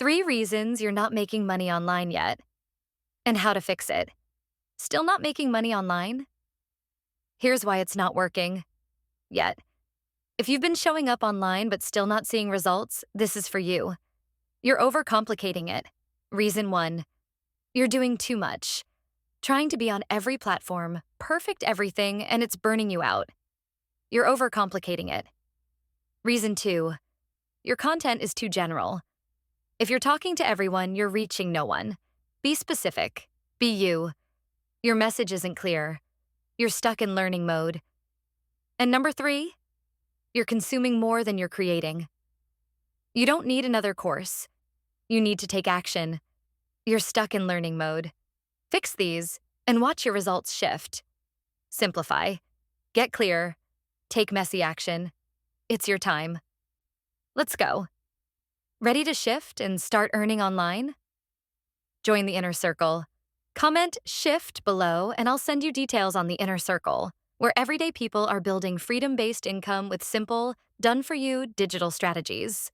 3 reasons you're not making money online yet, and how to fix it. Still not making money online? Here's why it's not working yet. If you've been showing up online but still not seeing results, this is for you. You're overcomplicating it. Reason 1, you're doing too much. Trying to be on every platform, perfect everything, and it's burning you out. You're overcomplicating it. Reason 2, your content is too general. If you're talking to everyone, you're reaching no one. Be specific. Be you. Your message isn't clear. You're stuck in learning mode. And number 3, you're consuming more than you're creating. You don't need another course. You need to take action. You're stuck in learning mode. Fix these and watch your results shift. Simplify. Get clear. Take messy action. It's your time. Let's go. Ready to shift and start earning online? Join the inner circle. Comment "shift" below and I'll send you details on the inner circle, where everyday people are building freedom-based income with simple, done-for-you digital strategies.